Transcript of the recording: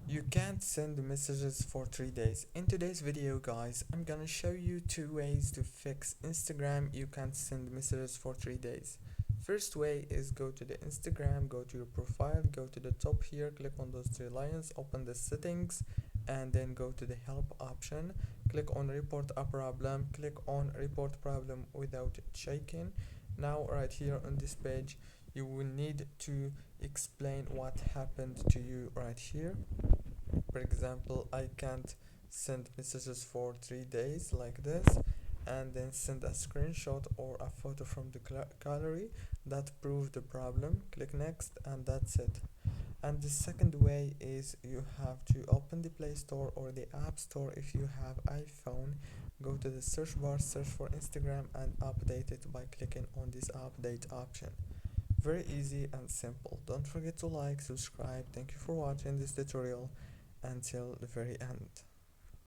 You can't send messages for 3 days. In today's video guys, I'm gonna show you 2 ways to fix Instagram you can't send messages for 3 days. First way is go to the Instagram, go to your profile, go to the top here, click on those 3 lines, open the settings and then go to the help option, click on report a problem, click on report problem without checking. Now right here on this page you will need to explain what happened to you right here. For example, I can't send messages for 3 days like this, and then send a screenshot or a photo from the gallery that prove the problem. Click next and that's it. And the second way is you have to open the Play Store or the App Store if you have iPhone. Go to the search bar, search for Instagram and update it by clicking on this update option. Very easy and simple. Don't forget to like, subscribe. Thank you for watching this tutorial until the very end.